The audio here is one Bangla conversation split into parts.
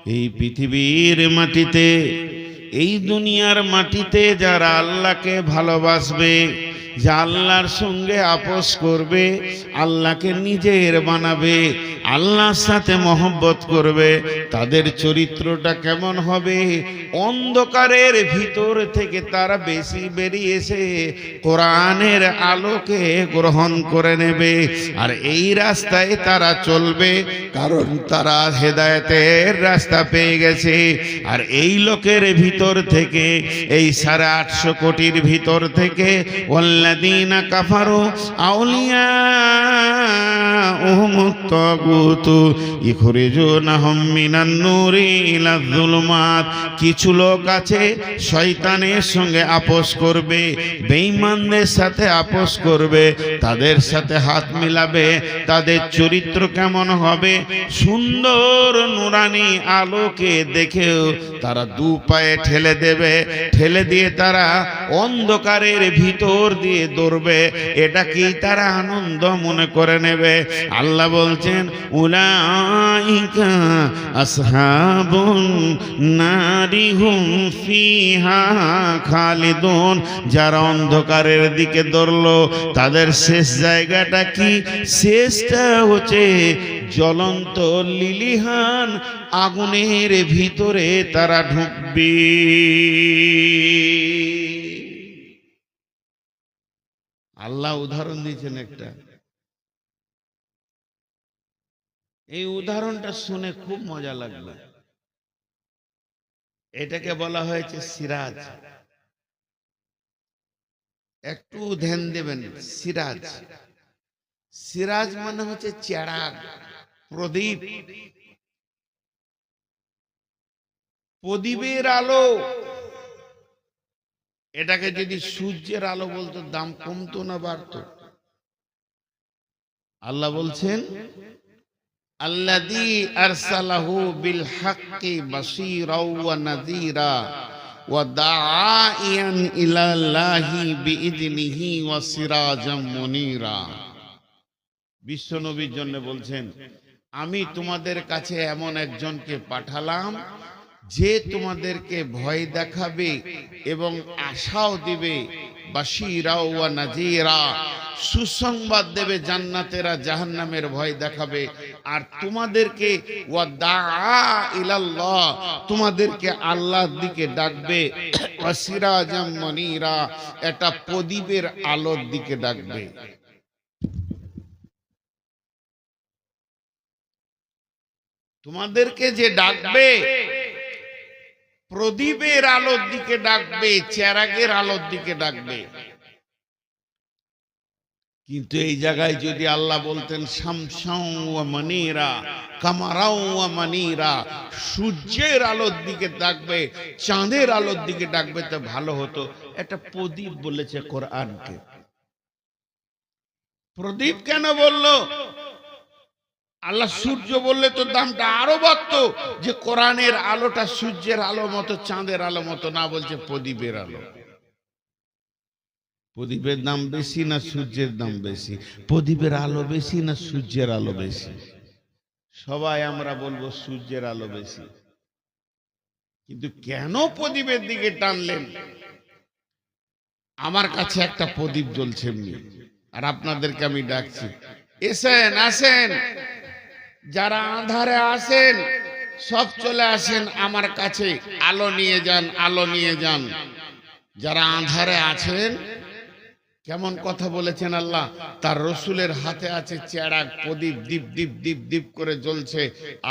এই পৃথিবীর মাটিতে, এই দুনিয়ার মাটিতে যারা আল্লাহকে ভালোবাসবে, যা আল্লাহর সঙ্গে আপোস করবে, আল্লাহকে নিজের বানাবে, আল্লাহর সাথে মহব্বত করবে, তাদের চরিত্রটা কেমন হবে? অন্ধকারের ভিতর থেকে তারা বেশি বেরিয়ে এসে কোরআনের আলোকে গ্রহণ করে নেবে, আর এই রাস্তায় তারা চলবে, কারণ তারা হেদায়েতের রাস্তা পেয়ে গেছে। আর এই লোকের ভিতর থেকে, এই 850 কোটির ভিতর থেকে ওয়াল্লাযীনা কাফারু আউলিয়াউহুমুত তাগুত ইখরিজুনাহুম মিনান নূরি ইলায যুলুমাত। কিছু লোক আছে শয়তানের সঙ্গে আপোস করবে, বেঈমানদের সাথে আপোস করবে, তাদের সাথে হাত মিলাবে। তাদের চরিত্র কেমন হবে? সুন্দর নুরানি আলোকে দেখেও তারা দু পায়ে ঠেলে দেবে, ঠেলে দিয়ে তারা অন্ধকারের ভিতর দিয়ে দৌড়বে। এটা কি তারা আনন্দ মনে করে নেবে? আল্লাহ বলছেন উলাইকা আসহাবুন নারি হুম ফিহা খালিদুন। যারা অন্ধকারের দিকে দৌড়লো তাদের শেষ জায়গাটা কি? শেষটা হচ্ছে জ্বলন্ত লিলিহান আগুনের ভিতরে তারা ঢুকবে। আল্লাহ উদাহরণ দিয়েছেন একটা, এই উদাহরণটা শুনে খুব মজা লাগলো। এটাকে বলা হয়েছে সিরাজ। একটু ধ্যান দেবেন, সিরাজ। সিরাজ মানে হচ্ছে চেরাগ, প্রদীপ, প্রদীপের আলো। এটাকে যদি সূর্যের আলো বলতো দাম কমতো না বাড়তো? আল্লাহ বলছেন আল্লাযী আরসালাহু বিল হাক্কি বাশীরাও ওয়া নাযীরা ওয়া দাঈয়ান ইলাল্লাহি বিইযনিহি ওয়া সিরাজাম মুনীরা। বিশ্বনবীর জন্য বলছেন, আমি তোমাদের কাছে এমন একজনকে পাঠালাম যে তোমাদেরকে ভয় দেখাবে এবং আশাও দিবে, বাশীরা ওয়া নাযীরা, সুসংবাদ দেবে, জান্নাতেরা জাহান্নামের ভয় দেখাবে। আর তোমাদেরকে ওয়া দাআ ইলাল্লাহ, তোমাদেরকে আল্লাহর দিকে ডাকবে, ওয়া সিরাজাম মুনীরা, এটা প্রদীপের আলোর দিকে ডাকবে। তোমাদেরকে যে ডাকবে প্রদীপের আলোর দিকে ডাকবে, চেরাগের আলোর দিকে ডাকবে। কিন্তু এই জায়গায় যদি আল্লাহ বলতেন শামসাও ওয়া মুনীরা, কামারাও ওয়া মুনীরা, সূর্যের আলোর দিকে ডাকবে, চাঁদের আলোর দিকে ডাকবে, তো ভালো হতো। একটা প্রদীপ বলেছে কোরআনকে। প্রদীপ কেন বললো? আল্লাহ সূর্য বললে তো দামটা আরো বাড়তো, যে কোরআনের আলোটা সূর্যের আলো মতো, চাঁদের আলো মতো না, বলছে প্রদীপের আলো। প্রদীপের দাম বেশি না সূর্যের দাম বেশি? প্রদীপের আলো বেশি না সূর্যের আলো বেশি? সবাই আমরা বলবো সূর্যের আলো বেশি। কিন্তু কেন প্রদীপের দিকে টানলেন? আমার কাছে একটা প্রদীপ জ্বলছে এমনি, আর আপনাদেরকে আমি ডাকছি, এসেন, আসেন। যারা আঁধারে আসেন সব চলে আসেন আমার কাছে, আলো নিয়ে যান, আলো নিয়ে যান। যারা আঁধারে আছেন, কেমন কথা বলেছেন আল্লাহ, তার রসুলের হাতে আছে চেরাগ, প্রদীপ, দীপ দীপ দীপ দীপ করে জ্বলছে,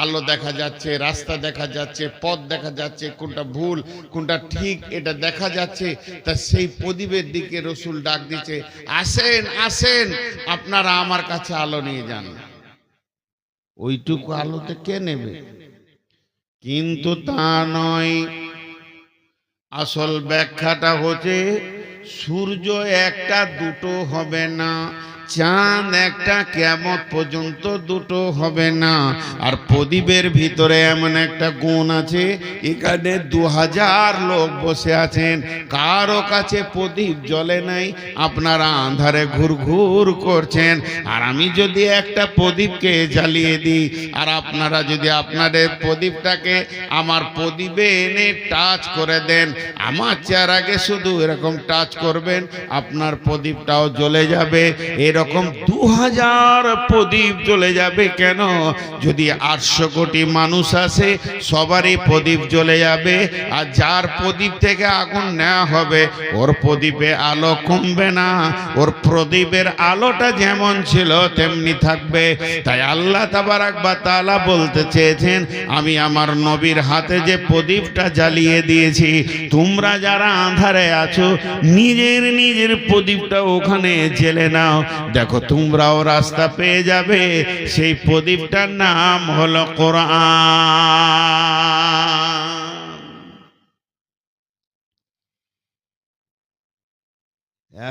আলো দেখা যাচ্ছে, রাস্তা দেখা যাচ্ছে, পথ দেখা যাচ্ছে, কোনটা ভুল কোনটা ঠিক এটা দেখা যাচ্ছে। তা সেই প্রদীপের দিকে রসুল ডাক দিচ্ছে, আসেন, আসেন, আপনারা আমার কাছে আলো নিয়ে যান। ওইটুকু আলোতে কে নেবে? কিন্তু তা নয়। আসল ব্যাখ্যাটা হচ্ছে সূর্য একটা দুটো হবে না, চাঁদ একটা কিয়ামত পর্যন্ত দুটো হবে না। আর প্রদীপের ভিতরে এমন একটা গুণ আছে, এখানে 2000 লোক বসে আছেন, কারো কাছে প্রদীপ জ্বলে নাই, আপনারা আঁধারে ঘুরঘুর করছেন। আর আমি যদি একটা প্রদীপকে জ্বালিয়ে দিই, আর আপনারা যদি আপনাদের প্রদীপটাকে আমার প্রদীপে এনে টাচ করে দেন, আমার চেহারাকে শুধু এরকম টাচ করবেন, আপনার প্রদীপটাও জ্বলে যাবে। এরকম 2000 প্রদীপ জ্বলে যাবে। কেন? যদি 800 কোটি মানুষ আসে, সবারই প্রদীপ জ্বলে যাবে। আর যার প্রদীপ থেকে আগুন নেওয়া হবে, ওর প্রদীপে আলো কমবে না, ওর প্রদীপের আলোটা যেমন ছিল তেমনি থাকবে। তাই আল্লাহ তাবারাক ওয়া তাআলা বলতে চেয়েছেন, আমি আমার নবীর হাতে যে প্রদীপটা জ্বালিয়ে দিয়েছি, তোমরা যারা আঁধারে আছো, নিজের নিজের প্রদীপটা ওখানে জ্বেলে নাও, দেখো তোমরাও রাস্তা পেয়ে যাবে। সেই প্রদীপটার নাম হলো কোরআন।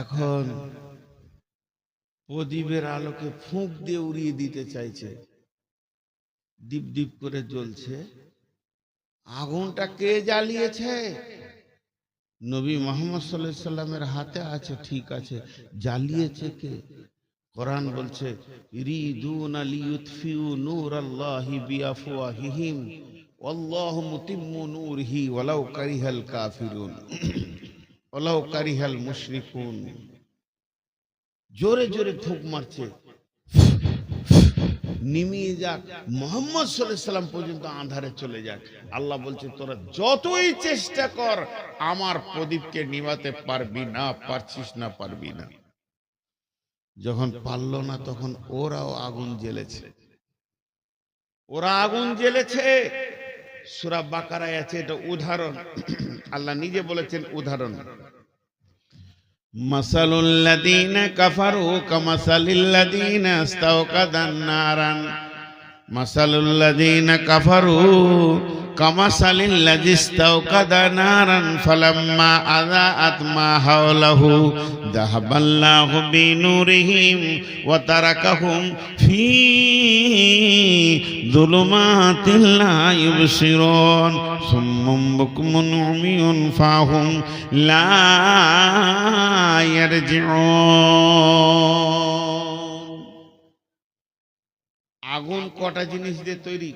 এখন প্রদীপের আলোকে ফুঁক দিয়ে উড়িয়ে দিতে চাইছে, দীপ দীপ করে জ্বলছে। আগুনটা কে জ্বালিয়েছে? নবী মুহাম্মদ সাল্লাল্লাহু আলাইহি সাল্লামের হাতে আছে, ঠিক আছে, জ্বালিয়েছে কে? কোরআন বলছে, ইরিদুনা লিইউতফিউ নূরাল্লাহি বিআফওয়াহিহিম ওয়াল্লাহু মুতিম্মু নূরিহি ওয়ালাউ কারিহাল কাফিরুন ওয়ালাউ কারিহাল মুশরিকুন। জোরে জোরে ফুঁক মারছে, নিমিয়ে যাক, মুহাম্মদ সাল্লাল্লাহু আলাইহি সাল্লাম পর্যন্ত আঁধারে চলে যাক। আল্লাহ বলছে, তোরা যতই চেষ্টা কর আমার প্রদীপকে নিভাতে পারবি না, পারছিস না, পারবি না। যখন পারল না, তখন ওরাও আগুন জ্বেলেছে, ওরা আগুন জ্বেলেছে। সূরা বাকারায় আছে, এটা উদাহরণ। আল্লাহ নিজে বলেছেন উদাহরণ, মাসালুল লাযীনা কাফারু কামাসালিল লাযীনা ইস্তাওকাদান নারান মাসালুল লাযীনা কাফারু কামাসালিল লাযী ইস্তাওকাদা নারান ফালাম্মা আযাআত মা হাওলাহু যাহাবাল্লাহু বিনূরিহিম ওয়া তারাকাহুম ফী যুলুমাতিল লা ইউবসিরুন সুম্মুম বুকমুন উমিয়ুন ফাহুম লা ইয়ারজিউন। আগুন কটা জিনিস দিয়ে তৈরি?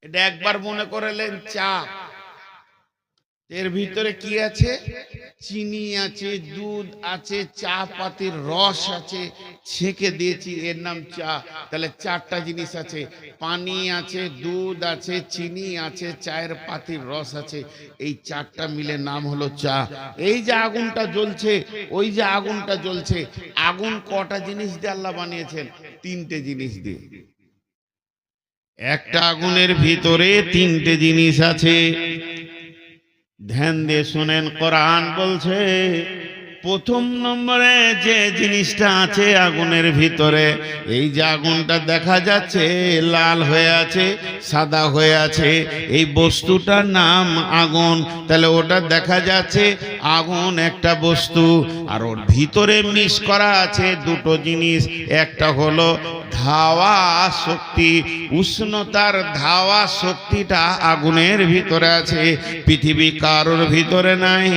এটা একবার মনে করলেন চা, এর ভিতরে কি আছে? চিনি আছে, দুধ আছে, চা পাতির রস আছে, ছেঁকে দিয়েছি, এর নাম চা। তাহলে 4টা জিনিস আছে, পানি আছে, দুধ আছে, চিনি আছে, চায়ের পাতির রস আছে, এই 4টা মিলে নাম হলো চা। এই যে আগুনটা জ্বলছে, ওই যে আগুনটা জ্বলছে, আগুন কটা জিনিস দিয়ে আল্লাহ বানিয়েছেন? 3টে জিনিস দিয়ে। একটা আগুনের ভিতরে 3টে জিনিস আছে। ধ্যান দিয়ে শুনেন, কোরআন বলছে, প্রথম নম্বরে যে জিনিসটা আছে আগুনের ভিতরে, এই যে আগুনটা দেখা যাচ্ছে লাল হয়ে আছে, সাদা হয়ে আছে, এই বস্তুটার নাম আগুন। তাহলে ওটা দেখা যাচ্ছে আগুন একটা বস্তু, আর ওর ভিতরে মিশ করা আছে 2টো জিনিস। একটা হলো ধাওয়া শক্তি, উষ্ণতার ধাওয়া শক্তিটা আগুনের ভিতরে আছে, পৃথিবী কারোর ভিতরে নাই।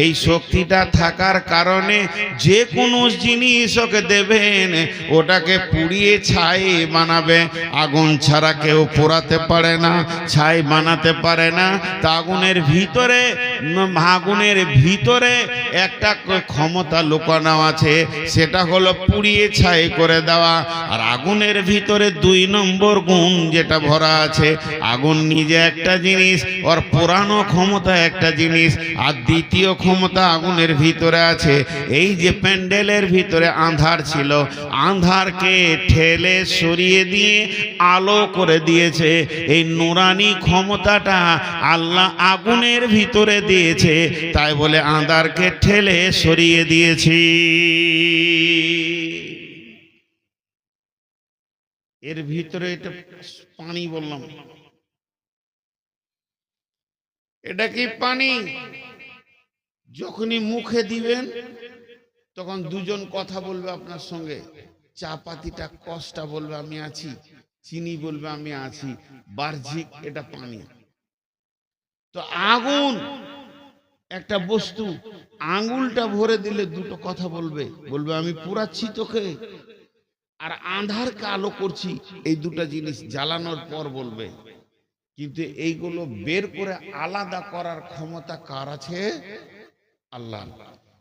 এই শক্তিটা থাকার কারণে যে কোনো জিনিস ওকে দেবেন, ওটাকে পুড়িয়ে ছাই বানাবে। আগুন ছাড়া কেউ পোড়াতে পারে না, ছাই বানাতে পারে না। তা আগুনের ভিতরে একটা ক্ষমতা লুকানো আছে, সেটা হলো পুড়িয়ে ছাই করে দেওয়া। আর আগুনের ভিতরে 2 নম্বর গুণ যেটা ভরা আছে, আগুন নিজে একটা জিনিস, ওর পোড়ানো ক্ষমতা একটা জিনিস। আর দ্বিতীয় ক্ষমতা আগুনের ভিতরে আছে, এই যে প্যান্ডেলের ভিতরে আঁধার ছিল, আঁধারকে ঠেলে সরিয়ে দিয়ে আলো করে দিয়েছে। এই নুরানি ক্ষমতাটা আল্লাহ আগুনের ভিতরে দিয়েছে, তাই বলে আঁধারকে ঠেলে সরিয়ে দিয়েছি। এর ভিতরে এটা পানি বললাম, এটা কি পানি? যখনই মুখে দিবেন তখন দুজন কথা বলবে আপনার সঙ্গে, চা পাতিটা কষ্টা বলবে আমি আছি, চিনি বলবে আমি আছি, বাহ্যিক এটা পানি। তো আগুন একটা বস্তু, আঙুলটা ভরে দিলে দুটো কথা বলবে, বলবে আমি পুরাচ্ছি তোকে, আর আঁধারকে আলো করছি, এই দুটো জিনিস জ্বালানোর পর বলবে। কিন্তু এইগুলো বের করে আলাদা করার ক্ষমতা কার আছে? আল্লাহ।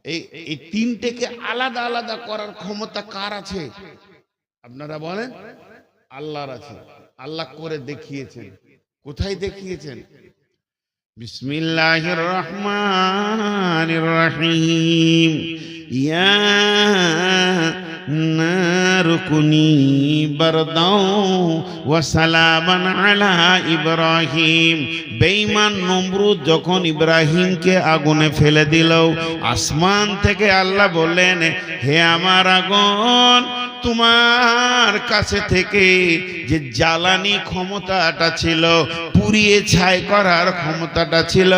এই এই তিনটেকে আলাদা আলাদা করার ক্ষমতা কার আছে? আপনারা বলেন। আল্লাহর আছে। আল্লাহ করে দেখিয়েছেন। কোথায় দেখিয়েছেন? বিসমিল্লাহির রহমানির রহিম। ইয়া নারু কুনি বারদাও ওয়া সালামান আলা ইব্রাহিম। বেঈমান নমরুদ যখন ইব্রাহিমকে আগুনে ফেলে দিল, আসমান থেকে আল্লাহ বললেন, হে আমার আগুন, তোমার কাছে থেকে যে জ্বালানি ক্ষমতাটা ছিল, পুড়িয়ে ছাই করার ক্ষমতাটা ছিল,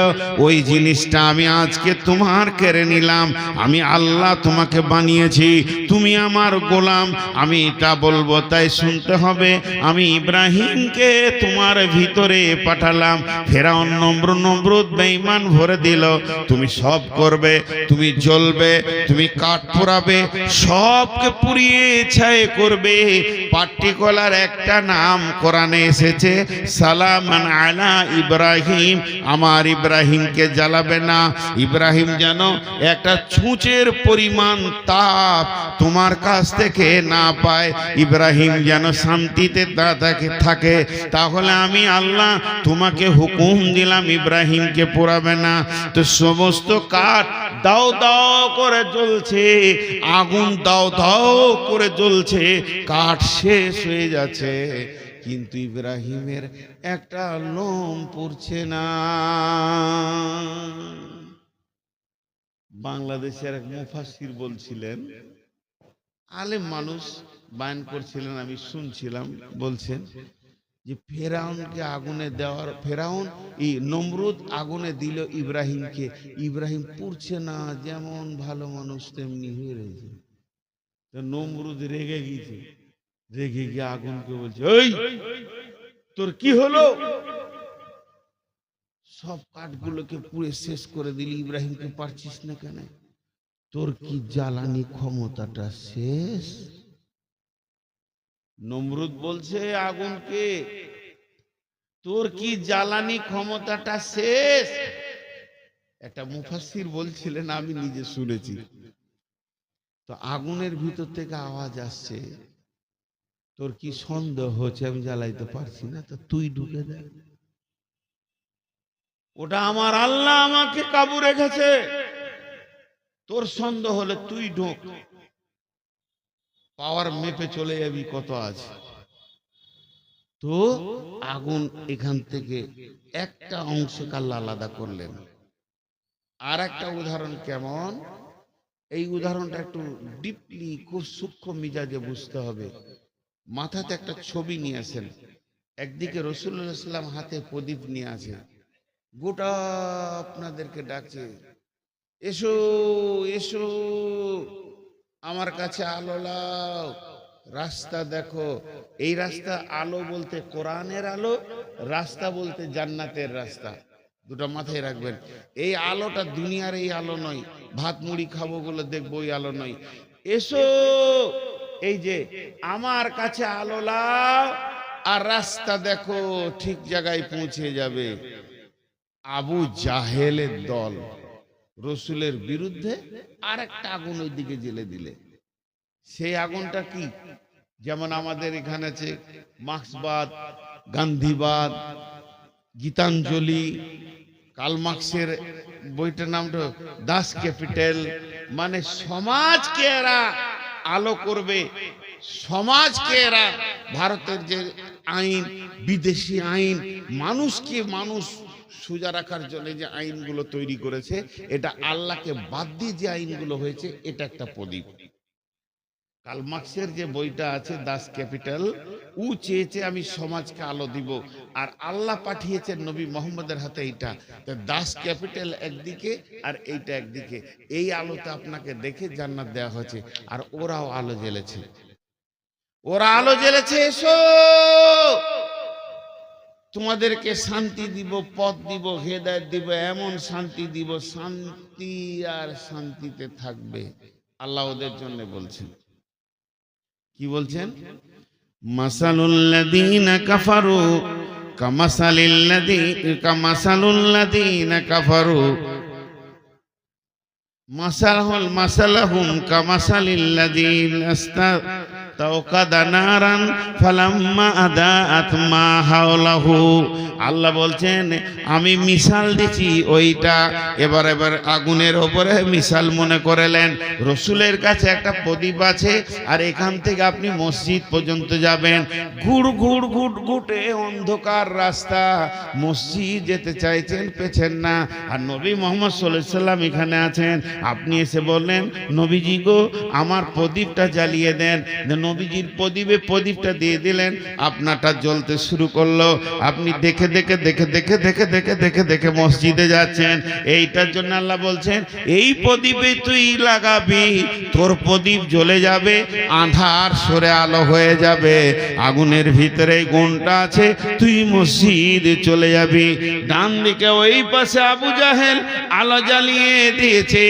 ওই জিনিসটা আমি আজকে তোমার কেড়ে নিলাম। আমি আল্লাহ তোমাকে বানিয়েছি, তুমি আমার গোলাম, আমি এটা বলবো তাই শুনতে হবে। আমি ইব্রাহিমকে তোমার ভিতরে পাঠালাম। ফেরাউন নমরুদ বেঈমান ভরে দিল, তুমি সব করবে, তুমি জ্বলবে, তুমি কাঠ পোড়াবে, সবকে পুড়িয়ে ছাই করবে। পার্টিকুলার একটা নাম কোরআনে এসেছে, সালামান আলা ইব্রাহিম, আমার ইব্রাহিমকে জ্বালাবে না। ইব্রাহিম যেন একটা ছুঁচের পরিমাণ তাপ তোমার কাছ থেকে না পায়, ইব্রাহিম যেন শান্তিতে থাকে। তাহলে আমি আল্লাহ তোমাকে হুকুম দিলাম ইব্রাহিমকে পোড়াবে না। তো সমস্ত কাঠ দাও দাও করে জ্বলছে, আগুন দাও দাও করে জ্বলছে, কাঠ শেষ হয়ে যাচ্ছে, কিন্তু ইব্রাহিমের একটা লোম পড়ছে না। বাংলাদেশের এক মুফাসসির বলছিলেন, আলেম মানুষ বায়ান করছিলেন, আমি শুনছিলাম, বলছেন যে ফেরাউনকে আগুনে দেওয়ার, ফেরাউন এই নমরুদ আগুনে দিল ইব্রাহিমকে, ইব্রাহিম পুড়ছে না, যেমন ভালো মানুষ তেমনি হয়ে রয়েছে। তো নমরুদ রেগে গিয়েছে, রেগে গিয়ে আগুনকে বলছে, ওই তোর কি হলো? সব কাঠগুলোকে পুড়ে শেষ করে দিলি, ইব্রাহিমকে পারছিস না কেন? তোর কি জ্বালানি ক্ষমতাটা শেষ? নমরুদ বলছে আগুনকে, তোর কি জ্বালানি ক্ষমতাটা শেষ? একটা মুফাসসির বলছিলেন, আমি নিজে শুনেছি, তো আগুনের ভিতর থেকে আওয়াজ আসছে, তোর কি সন্দেহ হচ্ছে আমি জ্বালাইতে পারছি না? তো তুই ঢুকে দেখ, ওটা আমার আল্লাহ আমাকে কাবু রেখেছে, তোর সন্দেহ হলে তুই ঢোক, পাওয়ার মেপে চলে যাবি কত আছে। তো আগুন এখান থেকে একটা অংশকে আল্লাহ আলাদা করলেন। আর একটা উদাহরণ কেমন, এই উদাহরণটা একটু ডিপলি, খুব সূক্ষ্ম মিজাজে বুঝতে হবে। মাথাতে একটা ছবি নিয়ে আসেন, একদিকে রাসূলুল্লাহ সাল্লাল্লাহু আলাইহি ওয়াসাল্লাম হাতে প্রদীপ নিয়ে আছে, গোটা আপনাদেরকে ডাকছে, এসো এসো আমার কাছে আলো লাও, রাস্তা দেখো। এই রাস্তা, আলো বলতে কোরআনের আলো, রাস্তা বলতে জান্নাতের রাস্তা, দুটো মাথায় রাখবেন। এই আলোটা দুনিয়ার এই আলো নয়, ভাত মুড়ি খাবো বলে দেখবো ওই আলো নয়। এসো, এই যে আমার কাছে আলো লাও আর রাস্তা দেখো, ঠিক জায়গায় পৌঁছে যাবে। আবু জাহেলের দল রসুলের বিরুদ্ধে আরেকটা আগুন ওই দিকে জেলে দিলে। সেই আগুনটা কি? যেমন আমাদের এখানে আছে মার্ক্সবাদ, গান্ধীবাদ, গীতাঞ্জলি, কার্ল মার্ক্সের বইটার নামটা দাস ক্যাপিটাল। মানে সমাজকে এরা আলো করবে, সমাজকে এরা, ভারতের যে আইন, বিদেশি আইন, মানুষকে মানুষ সোজা রাখার জন্য যে আইনগুলো তৈরি করেছে, এটা আল্লাহকে বাদ দিয়ে যে আইনগুলো হয়েছে, এটা একটা প্রদীপ। কার্ল মার্কসের যে বইটা আছে দাস ক্যাপিটাল, ও চেয়েছে আমি সমাজকে আলো দিব, আর আল্লাহ পাঠিয়েছেন নবী মোহাম্মদের হাতে এইটা। দাস ক্যাপিটাল একদিকে আর এইটা একদিকে, এই আলোতে আপনাকে দেখে জান্নাত দেওয়া হয়েছে। আর ওরাও আলো জ্বেলেছে, ওরা আলো জ্বেলেছে, এসো তোমাদেরকে শান্তি দিব, পথ দিব, হেদায়েত দিব, এমন শান্তি দিব, শান্তি আর শান্তিতে থাকবে। আল্লাহ ওদের জন্য বলছেন, কি বলছেন? মাসালুল্লাযীনা কাফারু কামাসালুল্লাযীনা কাফারু মাসালাহুম কামাসালিল্লাযীনা তাওকাদা নারান ফালাম্মা আদাআত মা হাওলাহু। আল্লাহ বলছেন আমি মিসাল দিছি ওইটা, এবার আগুনের ওপরে মিসাল মনে করেলেন। রসুলের কাছে একটা প্রদীপ আছে, আর এখান থেকে আপনি মসজিদ পর্যন্ত যাবেন, ঘুর ঘুর ঘুট ঘুটে অন্ধকার রাস্তা, মসজিদ যেতে চাইছেন পেছেন না। আর নবী মুহাম্মদ সাল্লাল্লাহু আলাইহি সাল্লাম এখানে আছেন, আপনি এসে বললেন নবীজি গো আমার প্রদীপটা জ্বালিয়ে দেন, নবীজির প্রদীপটা দিয়ে দিলেন, আপনারটা জ্বলতে শুরু করলো। আপনি দেখে দেখে দেখে দেখে দেখে দেখে দেখে দেখে মসজিদে যাচ্ছেন। এইটার জন্য আল্লাহ বলছেন এই প্রদীপে তুই লাগাবি, তোর প্রদীপ জ্বলে যাবে, আঁধার সরে আলো হয়ে যাবে। আগুনের ভিতরে গুণটা আছে, তুই মসজিদে চলে যাবি। ডান দিকে ওই পাশে আবু জাহেল আলো জ্বালিয়ে দিয়েছে,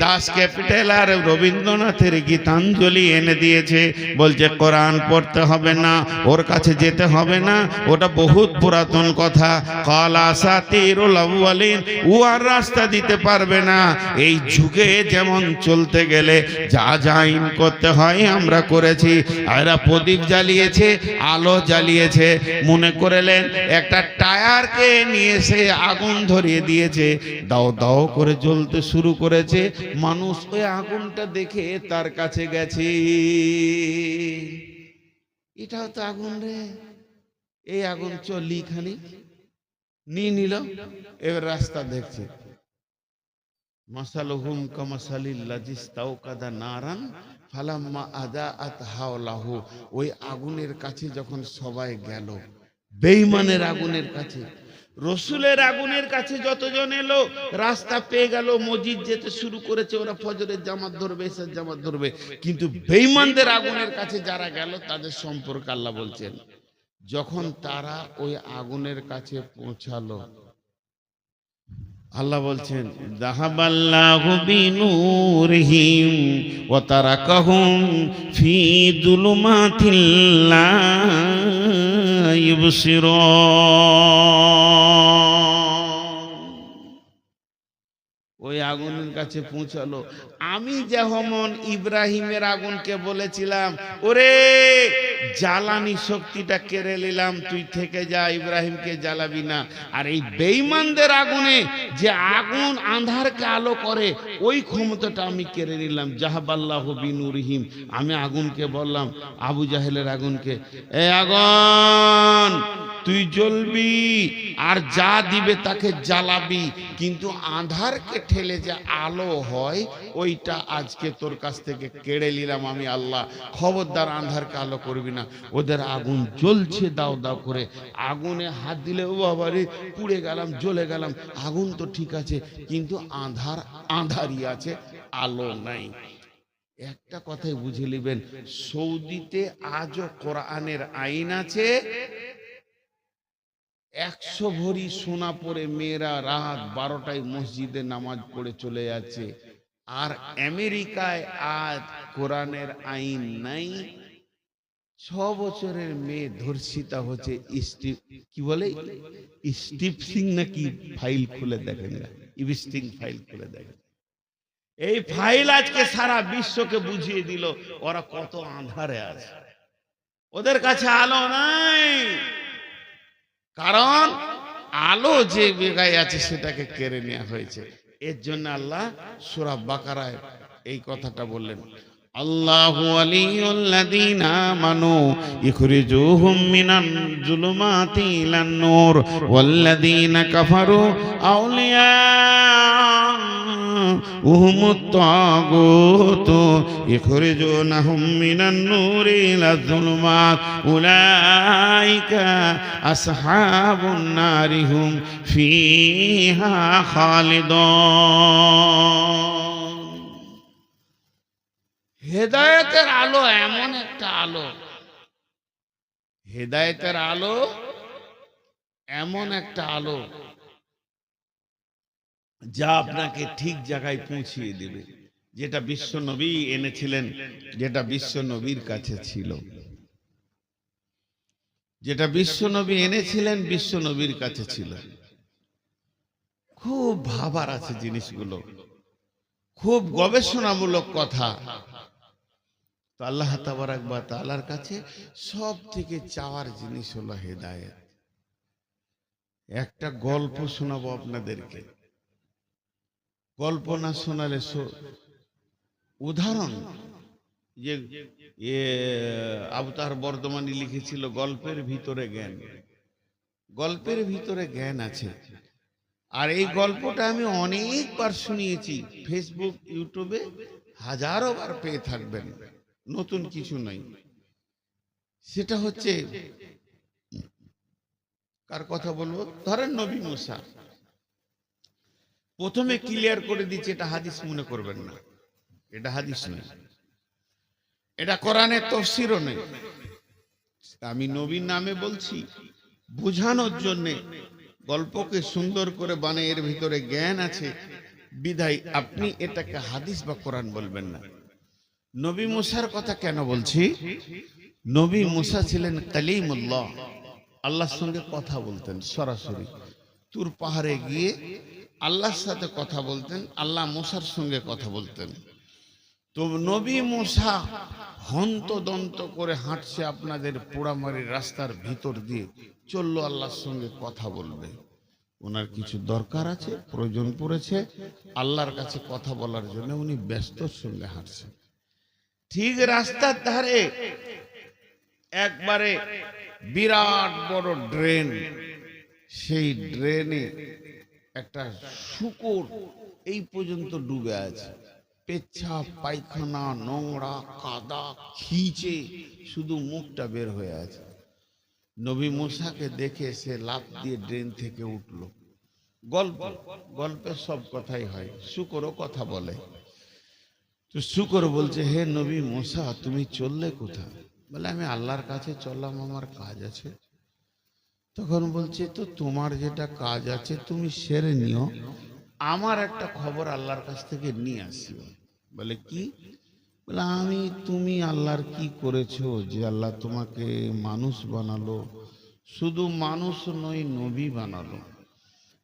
দাস ক্যাপিটাল আর রবীন্দ্রনাথের গীতাঞ্জলি এনে দিয়েছে, বলছে কোরআন পড়তে হবে না, ওর কাছে যেতে হবে না, ওটা বহুত পুরাতন কথা, কালা আসাতিরুল আউয়ালিন, ও আর রাস্তা দিতে পারবে না। এই যুগে যেমন চলতে গেলে যা যা আইন করতে হয় আমরা করেছি। এরা প্রদীপ জ্বালিয়েছে, আলো জ্বালিয়েছে, মনে করলেন একটা টায়ারকে নিয়ে এসে আগুন ধরিয়ে দিয়েছে, দাও দাও করে জ্বলতে শুরু করেছে। মানুষ ওই আগুনটা দেখে তার কাছে গেছে, এটাও তো আগুন রে, এই আগুন চলি খানি নিয়ে নিল। এবার রাস্তা দেখছে, মাসালুহুম কামাসালিল্লাযী ইসতাওকাদা নারান ফালাম্মা আদাআত হাওলাহু। ওই আগুনের কাছে যখন সবাই গেল, বেঈমানের আগুনের কাছে, রসুলের আগুনের কাছে যতজন এলো, রাস্তা পেয়ে গেল, মসজিদ যেতে শুরু করেছে, ওরা ফজরের জামাত ধরবে, এশার জামাত ধরবে। কিন্তু বেঈমানদের আগুনের কাছে যারা গেল তাদের সম্পর্কে আল্লাহ বলছেন, যখন তারা ওই আগুনের কাছে পৌঁছালো, আল্লাহ বলছেন যাহাবাল্লাহু বিনূরিহিম ওয়া তারাকাহুম ফি যুলুমাতিল লা ইবসিরুন। ওই আগুনের কাছে পৌঁছালো। আমি যেমন ইব্রাহিমের আগুনকে বলেছিলাম ওরে জ্বালানি শক্তিটা কেড়ে নিলাম, তুই থেকে যা, ইব্রাহিমকে জ্বালাবি না। আর এই বেঈমানদের আগুনে যে আগুন আন্ধারকে আলো করে, ওই ক্ষমতাটা আমি কেড়ে নিলাম। যাহাবাল্লাহু বিনূরিহিম, আমি আগুনকে বললাম, আবু জাহেলের আগুনকে, এ আগুন তুই জ্বলবি আর যা দিবে তাকে জ্বালাবি, কিন্তু আঁধারকে ঠেলে যে আলো হয় ওইটা আজকে তোর কাছ থেকে কেড়ে নিলাম আমি আল্লাহ। খবরদার আঁধারকে আলো করবি না। ওদের আগুন জ্বলছে দাও দাও করে, আগুনে হাত দিলে ও বাবারে পুড়ে গেলাম, জ্বলে গেলাম। আগুন তো ঠিক আছে, কিন্তু আঁধার আঁধারই আছে, আলো নাই। একটা কথাই বুঝে নেবেন, সৌদিতে আজও কোরআনের আইন আছে, 100 ভরি সোনা পরে মেয়েরা রাত 12টায় মসজিদে নামাজ পড়ে চলে যাচ্ছে। আর আমেরিকায় আজ কোরআনের আইন নাই, 6 বছরের মেয়ে ধর্ষিতা হচ্ছে। কি বলে স্টিপসিং নাকি ফাইল খুলে দেখেন, ইভিস্টিং ফাইল খুলে দেখেন। এই ফাইল আজকে সারা বিশ্বকে বুঝিয়ে দিল ওরা কত আঁধারে আছে, ওদের কাছে আলো নাই। কারণ আলো যে জায়গায় আছে সেটাকে কেড়ে নেওয়া হয়েছে। এর জন্য আল্লাহ সূরা বাকারায় এই কথাটা বললেন, আল্লাহু ওয়ালিয়ুল্লাযীনা আমানু ইখরিজুহুম মিনাল যুলুমাতি ইলান নূর ওয়াল্লাযীনা কাফারু আউলিয়া وهم الطاغوت يخرجونهم من النور إلى الظلمات أولئك أصحاب النار هم فيها خالدون হেদায়েতের আলো এমন একটা আলো, হেদায়েতের আলো এমন একটা আলো যা আপনাকে ঠিক জায়গায় পৌঁছিয়ে দেবে, যেটা বিশ্ব নবী এনেছিলেন, যেটা বিশ্ব নবীর কাছে ছিল, যেটা বিশ্ব নবী এনেছিলেন বিশ্ব নবীর কাছে ছিল। খুব ভাবার আছে জিনিসগুলো, খুব গবেষণামূলক কথা। তো আল্লাহ তাবারাক ওয়া তাআলার কাছে সব থেকে চাওয়ার জিনিস হলো হেদায়েত। একটা গল্প শোনাবো আপনাদেরকে, গল্প না শোনালে উদাহরণ, যে আবতার বর্ধমানী লিখেছিল গল্পের ভিতরে জ্ঞান, গল্পের ভিতরে জ্ঞান আছে। আর এই গল্পটা আমি অনেকবার শুনিয়েছি, ফেসবুক ইউটিউবে হাজারো বার পেয়ে থাকবেন, নতুন কিছু নাই। সেটা হচ্ছে, কার কথা বলবো, ধরেন নবী মুসা। প্রথমে ক্লিয়ার করে দিচ্ছে এটা হাদিস মনে করবেন না, এটা হাদিস নয়, এটা কোরআনের তাফসীরও নেই। আমি নবীর নামে বলছি বোঝানোর জন্যে, গল্পকে সুন্দর করে বানিয়ে এর ভিতরে জ্ঞান আছে বিধায় আপনি এটাকে হাদিস বা কোরআন বলবেন না। নবী মুসার কথা কেন বলছি? নবী মুসা ছিলেন কালিমুল্লাহ, আল্লাহর সঙ্গে কথা বলতেন সরাসরি। তুর পাহাড়ে গিয়ে আল্লাহর সাথে কথা বলতেন, আল্লাহ মুসার সঙ্গে কথা বলতেন। তো নবী মুসা হন্তদন্ত করে হাঁটছে আপনাদের পোড়ামারির রাস্তার ভিতর দিয়ে, চললো আল্লাহর সঙ্গে কথা বলবে। ওনার কিছু দরকার আছে, প্রয়োজন পড়েছে আল্লাহর কাছে কথা বলার জন্য, উনি ব্যস্তর সঙ্গে হাঁটছেন। ঠিক রাস্তার ধারে একবারে বিরাট বড় ড্রেন, সেই ড্রেনে একটা শূকর এই পর্যন্ত ডুবে আছে, পেচ্ছাপ পায়খানা নোংরা কাদা খিচে শুধু মুখটা বের হয়ে আছে। নবী মুসাকে দেখে সে লাফ দিয়ে ড্রেন থেকে উঠলো। গল্প, গল্পের সব কথাই হয়, শূকরও কথা বলে। তো শূকর বলছে, হে নবী মুসা তুমি চললে কোথায়? বলে আমি আল্লাহর কাছে চললাম, আমার কাজ আছে। তখন বলছে, তো তোমার যেটা কাজ আছে তুমি সেরে নিও, আমার একটা খবর আল্লাহর কাছ থেকে নিয়ে আসিও। বলে কি? বলে তুমি আল্লাহর কি করেছো যে আল্লাহ তোমাকে মানুষ বানালো, শুধু মানুষ নয় নবী বানালো।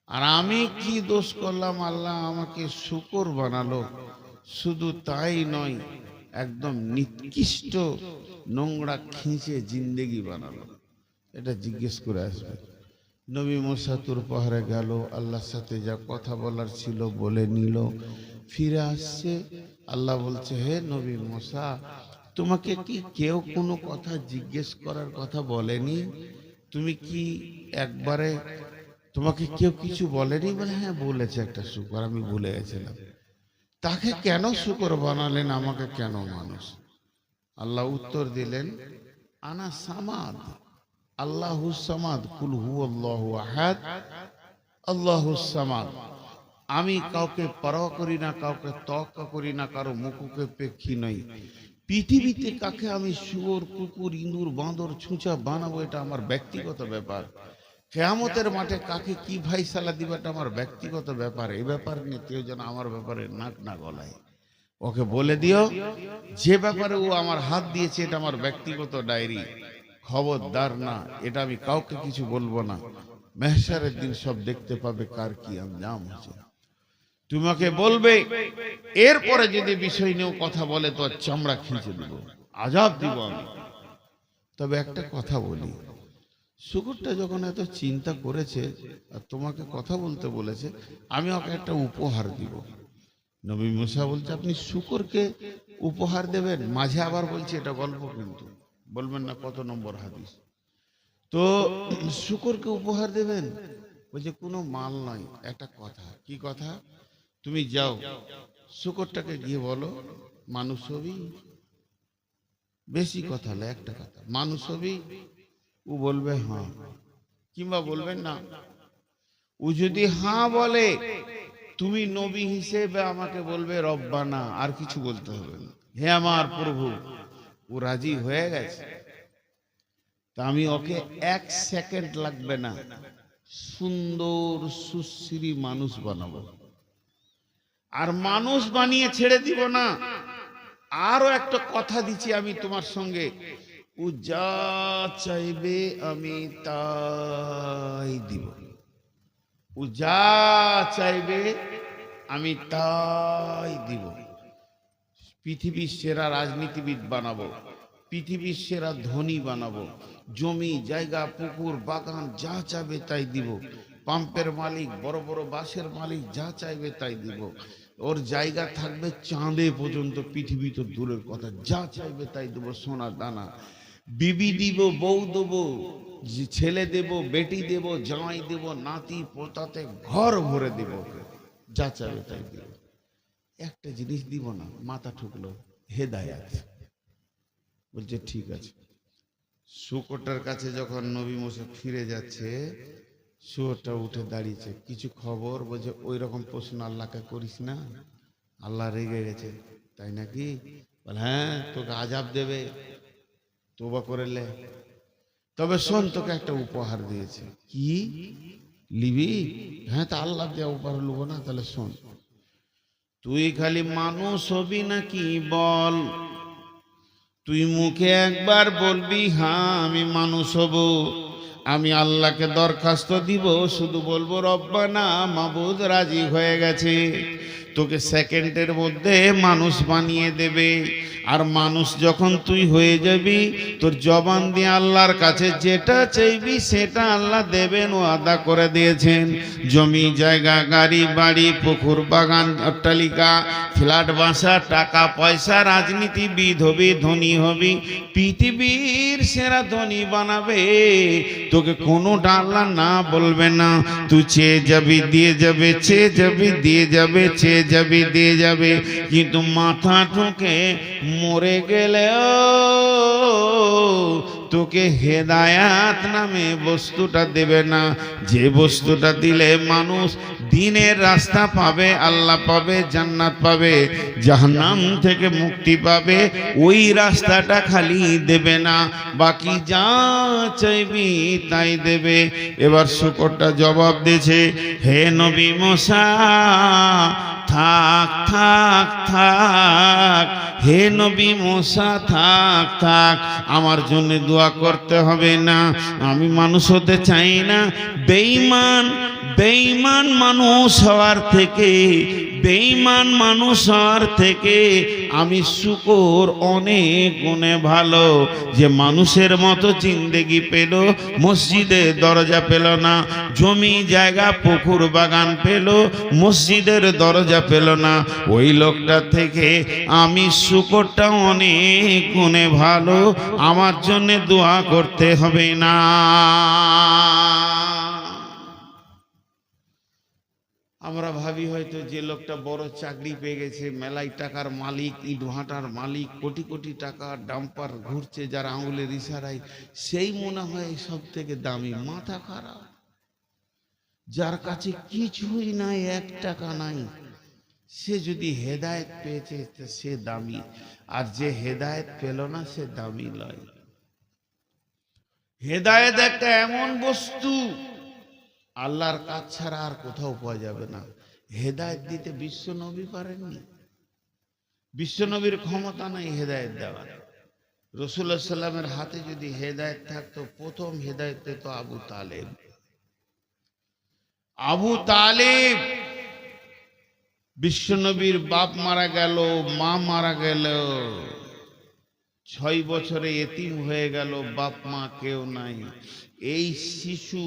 আর আমি কি দোষ করলাম, আল্লাহ আমাকে শূকর বানালো। শুধু তাই নয়, একদম নিকৃষ্ট নোংরা খিঁচে জিন্দেগি বানালো। এটা জিজ্ঞেস করে আসবে। নবী মুসা তুর পাহাড়ে গেল, আল্লাহর সাথে যা কথা বলার ছিল বলে নিল, ফিরে আসছে। আল্লাহ বলছে, হে নবী মুসা তোমাকে কি কেউ কোনো কথা জিজ্ঞেস করার কথা বলেনি? তুমি কি একবারে, তোমাকে কেউ কিছু বলেনি? বলে হ্যাঁ বলেছে একটা শূকর, আমি ভুলে গেছিলাম। তাকে কেন শূকর বানালেন, আমাকে কেন মানুষ? আল্লাহ উত্তর দিলেন, আনা সামাদ, আল্লাহুস সামাদ, কুল হুয়াল্লাহু আহাদ, আল্লাহুস সামাদ। আমি কাউকে পরোয়া করি না, কাউকে তওয়াক্কা করি না, কারো মুখোপেক্ষী নই। পৃথিবীতে কাকে আমি শুয়োর কুকুর ইঁদুর বাঁদর ছুঁচা বানাবো এটা আমার ব্যক্তিগত ব্যাপার। কিয়ামতের মাঠে কাকে কি ফায়সালা দিবে এটা আমার ব্যক্তিগত ব্যাপার। এই ব্যাপার নিয়ে কেউ যেন আমার ব্যাপারে নাক না গলায়। ওকে বলে দিও যে ব্যাপারে ও আমার হাত দিয়েছে এটা আমার ব্যক্তিগত ডায়েরি, খবরদার না, এটা আমি কাউকে কিছু বলবো না। মেহশারের দিন সব দেখতে পাবে কার কি আঞ্জাম হচ্ছে। তোমাকে বলবে, এরপরে যদি বিষয় নিয়েও কথা বলে তো চামড়া খিঁচে দেব, আজাব দিব আমি। তবে একটা কথা বলি, শুকুরটা যখন এত চিন্তা করেছে আর তোমাকে কথা বলতে বলেছে, আমি ওকে একটা উপহার দিব। নবী মুসা বলছে, আপনি শুকরকে উপহার দেবেন? মাঝে আবার বলছে এটা গল্প, কিন্তু বলবেন না কত নম্বর হাদিস। তো শুকরকে উপহার দেবেন? বলছে কোনো মাল নয়, একটা কথা। কি কথা? তুমি যাও শুকরটাকে গিয়ে বলো মানুষ হবি, বেশি কথা হলে একটা কথা, মানুষ হবি? ও বলবে হ্যাঁ, কিংবা বলবে না। ও যদি হ্যাঁ বলে, তুমি নবী হিসেবে আমাকে বলবে রব্বানা, আর কিছু বলতে হবে না, হে আমার প্রভু। ও রাজি হয়ে গেছে, তা আমি ওকে 1 সেকেন্ড লাগবে না সুন্দর সুশ্রী মানুষ বানাবো। আর মানুষ বানিয়ে ছেড়ে দিব না, আরো একটা কথা দিচ্ছি আমি তোমার সঙ্গে, ও যা চাইবে আমি তাই দিব। ও যা চাইবে আমি তাই দিব। পৃথিবীর সেরা রাজনীতিবিদ বানাবো, পৃথিবীর সেরা ধনী বানাবো, জমি জায়গা পুকুর বাগান যা চাইবে তাই দিব। পাম্পের মালিক, বড় বড় বাসের মালিক যা চাইবে তাই দিব। ওর জায়গা থাকবে চাঁদে পর্যন্ত, পৃথিবী তো দূরের কথা, যা চাইবে তাই দেবো। সোনার দানা, বিবি দিব, বউ দেবো, ছেলে দেব, বেটি দেব, জামাই দেব, নাতি পোতাতে ঘর ভরে দেব, যা চাইবে তাই দেব। একটা জিনিস দিব না, মাথা ঠুকলো, হেদায়াত। বলছে ঠিক আছে। শুকরটার কাছে যখন নবী মোসা ফিরে যাচ্ছে, শুয়োরটা উঠে দাঁড়িয়েছে, কিছু খবর? বলছে ওই রকম প্রশ্ন আল্লাহকে করিস না, আল্লাহ রেগে গেছে। তাই নাকি? বল হ্যাঁ, তোকে আজাব দেবে, তোবা করে লে। তবে শোন, তোকে একটা উপহার দিয়েছে। কি লিবি? হ্যাঁ, তা আল্লাহ দেওয়া উপহার লুবো না? তাহলে শোন, তুই খালি মানুষ হবি নাকি বল। তুই মুখে একবার বলবি হ্যাঁ আমি মানুষ হব, আমি আল্লাহকে দরখাস্ত দিব, শুধু বলবো রব্বানা, মাবুদ রাজি হয়ে গেছে, তোকে সেকেন্ডের মধ্যে মানুষ বানিয়ে দেবে। আর মানুষ যখন তুই হয়ে যাবি, তোর জবান দিয়ে আল্লাহর কাছে যেটা চাইবি সেটা আল্লাহ দেবেন, ও আদা করে দিয়েছেন। জমি জায়গা, গাড়ি বাড়ি, পুকুর বাগান, অট্টালিকা, ফ্ল্যাট বাসা, টাকা পয়সা, রাজনীতিবিদ হবি, ধনী হবি, পৃথিবীর সেরা ধনী বানাবে, তোকে কোনোটা আল্লাহ না বলবে না। তুই চেয়ে যাবি দিয়ে যাবে, চেয়ে যাবি দিয়ে যাবে, চেয়ে যাবি দিয়ে যাবে, কিন্তু মাথা ঠুকে মরে গেলেও তোকে হেদায়াত নামে বস্তুটা দেবে না। যে বস্তুটা দিলে মানুষ দিনের রাস্তা পাবে, আল্লাহ পাবে, জান্নাত পাবে, জাহান্নাম থেকে মুক্তি পাবে, ওই রাস্তাটা খালি দেবে না, বাকি যা চাইবি তাই দেবে। এবার শুকরটা জবাব দিয়েছে, হে নবী মুসা, থাক থাক থাক, হে নবী মুসা থাক থাক, আমার জন্য দোয়া করতে হবে না, আমি মানুষ হতে চাই না। বেঈমান বেঈমান মানুষ হওয়ার থেকে, বেঈমান মানুষ হওয়ার থেকে আমি শুকর অনেক গুণে ভালো। যে মানুষের মতো জিন্দেগি পেল, মসজিদে দরজা পেল না, জমি জায়গা পুকুর বাগান পেল, মসজিদের দরজা পেল না, ওই লোকটা থেকে আমি শুকরটা অনেক গুণে ভালো, আমার জন্য দোয়া করতে হবে না। আমরা ভাবি হয়তো যে লোকটা বড় চাকরি পেয়ে গেছে, মেলাই টাকার মালিক, ইট ভাটার মালিক, কোটি কোটি টাকা ডাম্পার ঘুরছে যার আঙুলের ইশারায়, সেই মনে হয় সব থেকে দামি। মাথা খারাপ। যার কাছে কিছুই নাই, 1 টাকা নাই, সে যদি হেদায়েত পেয়েছে সে দামি, আর যে হেদায়েত পেল না সে দামি নয়। হেদায়েত একটা এমন বস্তু, আল্লাহর কাজ ছাড়া আর কোথাও পাওয়া যাবে না। হেদায়েত দিতে বিশ্ব নবী পারেননি, বিশ্ব নবীর ক্ষমতা নাই হেদায়েত দেওয়ার। রাসূলুল্লাহ সাল্লাল্লাহু আলাইহি ওয়াসাল্লামের হাতে যদি হেদায়েত থাকতো, প্রথম হেদায়েত পেত আবু তালেব। আবু তালেব, বিশ্ব নবীর বাপ মারা গেল, মা মারা গেল, 6 বছরে এতিম হয়ে গেল, বাপ মা কেউ নাই। এই শিশু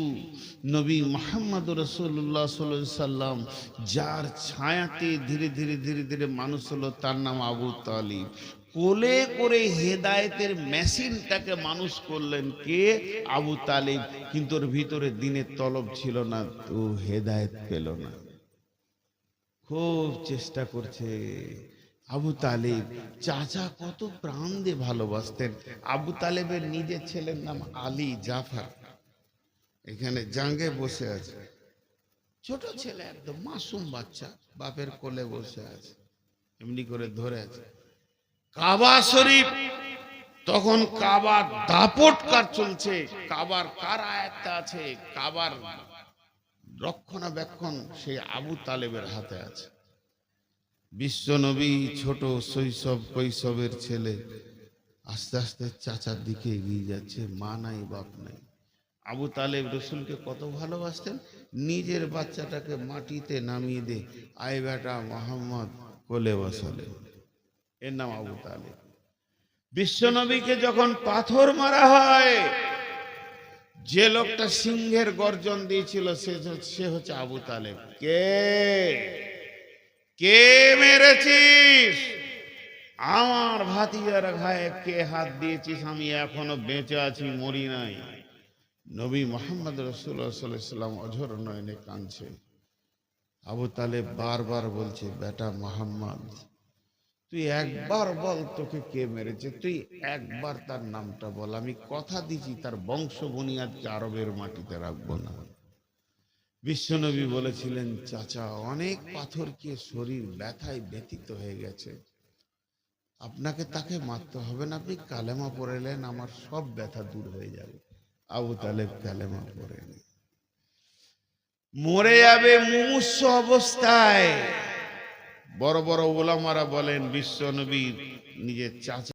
নবী মুহাম্মদুর রাসূলুল্লাহ সাল্লাল্লাহু আলাইহি সাল্লাম, যার ছায়াতে ধীরে ধীরে ধীরে ধীরে মানুষ হলো, তার নাম আবু তালিব। কোলে করে হেদায়েতের মেশিনটাকে মানুষ করলেন কে? আবু তালিব। কিন্তু ওর ভিতরে দিনের তলব ছিল না, তো হেদায়েত পেল না। খুব চেষ্টা করছে। আবু তালেব চাচা কত প্রাণ দিয়ে ভালোবাসতেন। আবু তালেবের নিজের ছেলের নাম আলী জাফর, এখানে জাঙ্গে বসে আছে, ছোট ছেলে একদম মাসুম বাচ্চা, বাপের কোলে বসে আছে, এমনি করে ধরে আছে। কাবা শরীফ তখন কাবার দাপট কার চলছে, কাবার কার আয়াত্তে আছে, কাবার রক্ষণাবেক্ষণ সেই আবু তালেবের হাতে আছে। বিশ্বনবী ছোট শৈশব কৈশবের ছেলে আস্তে আস্তে চাচার দিকে এগিয়ে যাচ্ছে, মা নাই বাপ নাই। আবু তালেব রসুলকে কত ভালোবাসতেন, নিজের বাচ্চাটাকে মাটিতে নামিয়ে দে, আয় বেটা মোহাম্মদ কোলে বসালেন। এর নাম আবু তালেব। বিশ্বনবীকে যখন পাথর মারা হয়, যে লোকটা সিংহের গর্জন দিয়েছিল সে হচ্ছে আবু তালেব। কে কে মেরেছিস? আমার ভাতিজার গায়ে কে হাত দিয়েছিস? আমি এখনো বেঁচে আছি, মরি নাই। নবী মোহাম্মদ রাসূলুল্লাহ সাল্লাল্লাহু আলাইহি ওয়াসাল্লাম অঝর নয়নে কাঁদছে। আবু তালেব বারবার বলছে, বেটা মোহাম্মদ, তুই একবার বল তোকে কে মেরেছে, তুই একবার তার নামটা বল, আমি কথা দিচ্ছি তার বংশ বুনিয়াদকে আরবের মাটিতে রাখবো না। বিশ্বনবী বলেছিলেন, চাচা অনেক পাথর খেয়ে শরীর ব্যথায় ব্যথিত হয়ে গেছে, আপনাকে তাকে মারতে হবে না, আপনি কালেমা পড়লেন, আমার সব ব্যথা দূর হয়ে যাবে। আবু তালেব কালেমা পড়েন, মরে যাবে মুমূর্ষু অবস্থায়। বড় বড় ওলামারা বলেন বিশ্বনবী নিজের চাচা